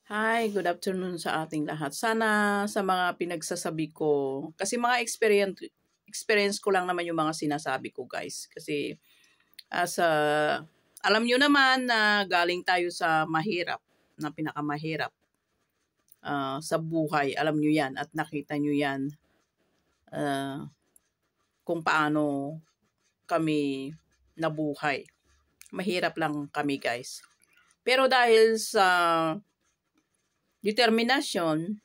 Hi, good afternoon sa ating lahat. Sana sa mga pinagsasabi ko, kasi mga experience ko lang naman yung mga sinasabi ko, guys. Kasi alam nyo naman na galing tayo sa mahirap, na pinakamahirap sa buhay. Alam nyo yan at nakita nyo yan kung paano kami nabuhay. Mahirap lang kami, guys. Pero dahil sa determination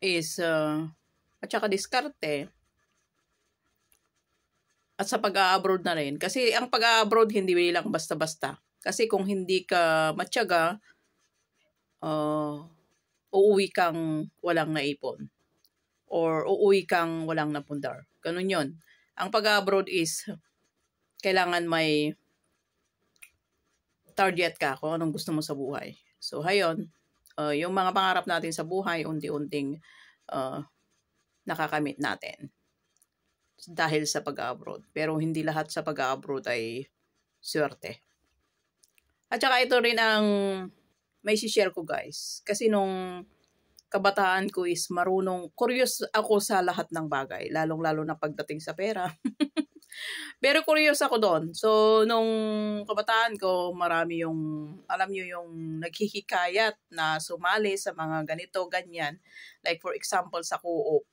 at saka diskarte at sa pag-a-abroad na rin. Kasi ang pag-a-abroad hindi lang basta-basta. Kasi kung hindi ka matyaga, uuwi kang walang naipon. Or uuwi kang walang napundar. Ganun yun. Ang pag-a-abroad is kailangan may target ka kung anong gusto mo sa buhay. So, hayon, yung mga pangarap natin sa buhay, unti-unting nakakamit natin dahil sa pag-abroad. Pero hindi lahat sa pag-abroad ay swerte. At saka ito rin ang may share ko, guys. Kasi nung kabataan ko is curious ako sa lahat ng bagay. Lalong-lalo na pagdating sa pera. Pero curious ako doon. So, nung kabataan ko, marami alam nyo yung naghihikayat na sumali sa mga ganito, ganyan. Like for example, sa co-op.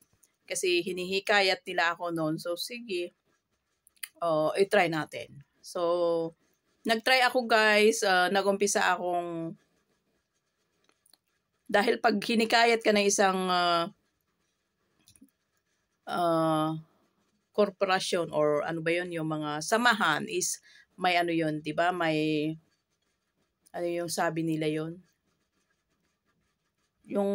Kasi hinihikayat nila ako noon. So, sige, i-try natin. So, nag-try ako, guys. Nag-umpisa akong, dahil pag hinikayat ka na isang korporasyon or ano ba yun, yung mga samahan is may ano yun, di ba? May, ano yung sabi nila yun? Yung,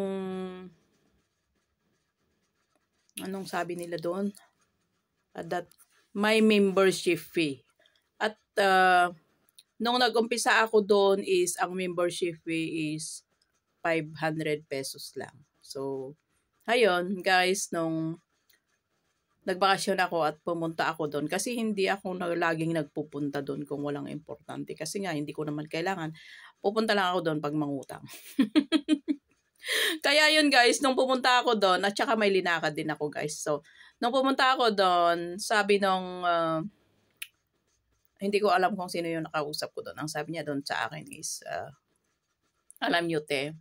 anong sabi nila doon? That may membership fee. At nung nag-umpisa ako doon is, ang membership fee is 500 pesos lang. So, ayun, guys, nung nagbakasyon ako at pumunta ako doon kasi hindi ako laging nagpupunta doon kung walang importante. Kasi nga, hindi ko naman kailangan. Pupunta lang ako doon pag mangutang. Kaya yun, guys, nung pumunta ako doon, at saka may linakad din ako, guys. So, nung pumunta ako doon, sabi nung, hindi ko alam kung sino yung nakausap ko doon. Ang sabi niya doon sa akin is, alam nyo, te,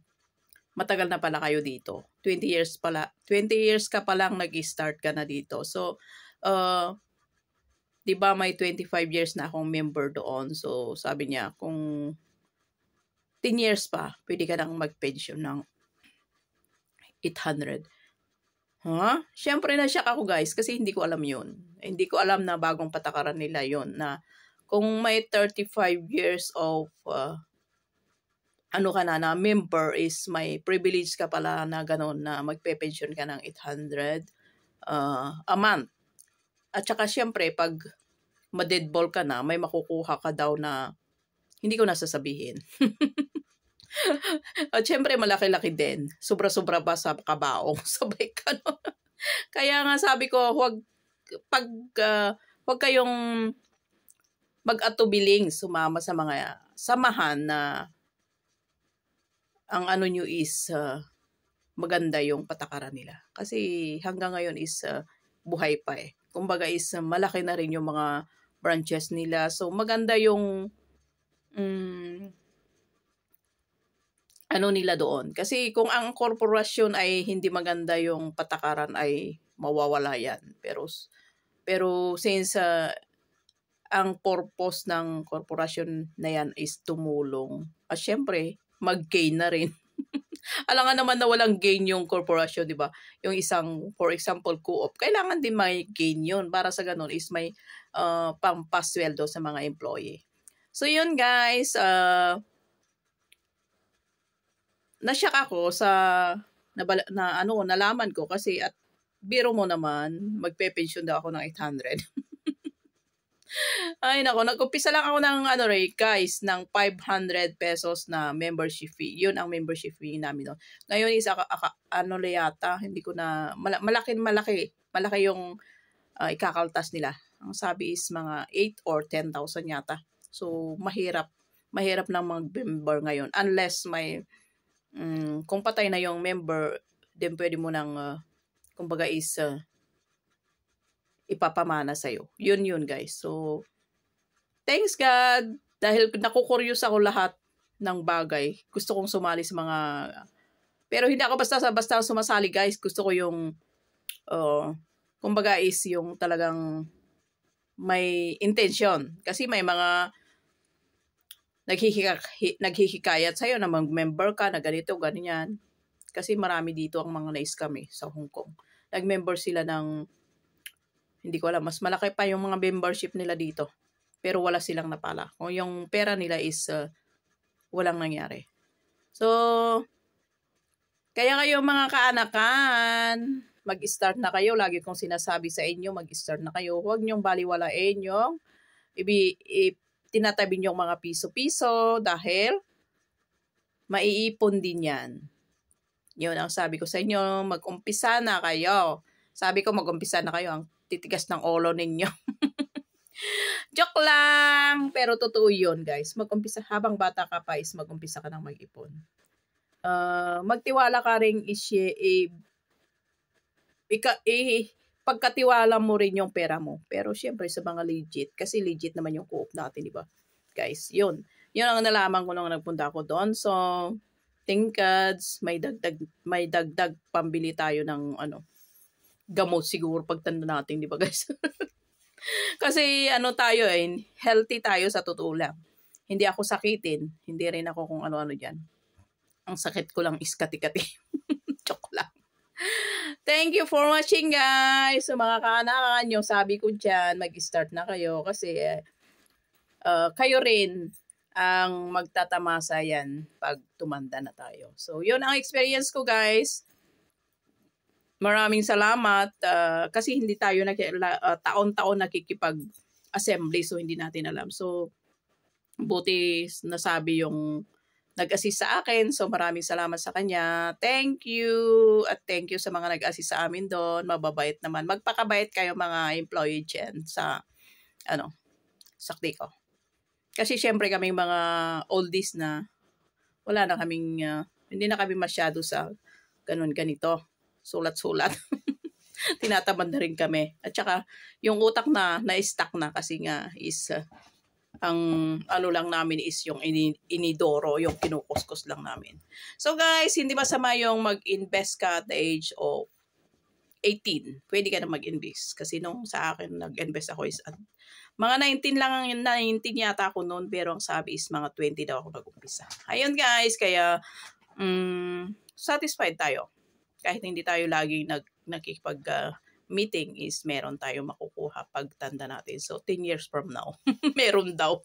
matagal na pala kayo dito. 20 years ka pa lang nag-start ka na dito. So, 'di ba may 25 years na akong member doon. So, sabi niya, kung 10 years pa, pwede ka nang mag-pension ng 800. Siyempre na-shock ako, guys, kasi hindi ko alam yun. Hindi ko alam na bagong patakaran nila yun, na kung may 35 years of na member is may privilege ka pala na gano'n na magpe-pension ka ng 800 a month. At saka syempre, pag ma-deadball ka na, may makukuha ka daw na hindi ko nasasabihin. At syempre, malaki-laki din. Sobra-sobra ba sa kabaong? Sabay ka, no? Kaya nga sabi ko, huwag kayong mag-atubiling sumama sa mga samahan na ang ano nyo is maganda yung patakaran nila. Kasi hanggang ngayon is buhay pa eh. Kumbaga is malaki na rin yung mga branches nila. So maganda yung ano nila doon. Kasi kung ang korporasyon ay hindi maganda yung patakaran ay mawawala yan. Pero since ang purpose ng korporasyon na yan is tumulong, at syempre, mag-gain na rin. Alam nga naman na walang gain yung korporasyon, di ba? Yung isang, for example, co-op, kailangan din may gain yun. Para sa ganun is may pampasweldo sa mga employee. So yun, guys, nasyak ako sa nalaman ko kasi at biro mo naman, magpe-pension daw ako ng 800. Ay nako, nag-umpisa lang ako ng guys, ng 500 pesos na membership fee. Yun ang membership fee namin doon. Ngayon is yata, hindi ko na malaki yung ikakaltas nila. Ang sabi is mga 8 or 10,000 yata. So mahirap na mag-member ngayon unless may kung patay na yung member, then pwede mo nang, kumbaga is, ipapamana sa'yo. Yun guys. So, thanks God. Dahil nakukuryos ako lahat ng bagay. Gusto kong sumali sa mga... Pero hindi ako basta sumasali guys. Gusto ko yung... kumbaga is yung talagang may intention. Kasi may mga naghihikayat sa'yo na mag-member ka na ganito, ganyan. Kasi marami dito ang mga na-scam sa Hong Kong. Nag-member sila ng... Hindi ko alam. Mas malaki pa yung mga membership nila dito. Pero wala silang napala. Kung yung pera nila is walang nangyari. So, kaya kayo mga kaanakan, mag-start na kayo. Lagi kong sinasabi sa inyo, mag-start na kayo. Huwag niyong baliwalain yung tinatabi niyong mga piso-piso dahil maiipon din yan. Yun ang sabi ko sa inyo, mag-umpisa na kayo. Sabi ko mag-umpisa na kayo, ang titigas ng ulo ninyo. Joke lang! Pero totoo yun, guys. Mag-umpisa, habang bata ka pa is mag-umpisa ka ng mag-ipon. Magtiwala ka rin pagkatiwala mo rin yung pera mo. Pero syempre sa mga legit, kasi legit naman yung co-op natin, di ba? Guys, yun. Yun ang nalaman ko nung nagpunta ako doon. So, thank God, may dagdag pambili tayo ng gamot siguro pagtanda natin, di ba guys? Kasi tayo healthy tayo sa totoo lang. Hindi ako sakitin. Hindi rin ako kung ano-ano dyan. Ang sakit ko lang is kati-kati. Joke lang. Thank you for watching guys. So mga kaanakan, yung sabi ko dyan, mag-start na kayo. Kasi kayo rin ang magtatamasa yan pag tumanda na tayo. So yun ang experience ko guys. Maraming salamat kasi hindi tayo taon-taon nakikipag-assembly so hindi natin alam. So, buti nasabi yung nag-assist sa akin. So, maraming salamat sa kanya. Thank you! At thank you sa mga nag-assist sa amin doon. Mababait naman. Magpakabait kayo mga employee dyan sa, sa Clicko. Kasi syempre kaming mga oldies na wala na kaming, hindi na kami masyado sa ganito. Sulat-sulat. Tinatamad na rin kami. At saka, yung utak na-stuck na kasi nga is, ang lang namin is yung inidoro, yung kinukuskus lang namin. So guys, hindi masama yung mag-invest ka at the age of 18. Pwede ka na mag-invest. Kasi nung sa akin, nag-invest ako is, mga 19 lang, 19 yata ako noon, pero ang sabi is mga 20 daw ako nag-umpisa. Ayun guys, kaya, satisfied tayo. Kahit hindi tayo laging nakikipag-meeting is meron tayo makukuha pag tanda natin. So, 10 years from now, meron daw.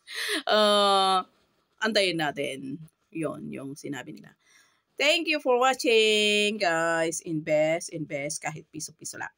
Antayin natin. Yon yung sinabi nila. Thank you for watching, guys. Invest kahit piso-piso lang.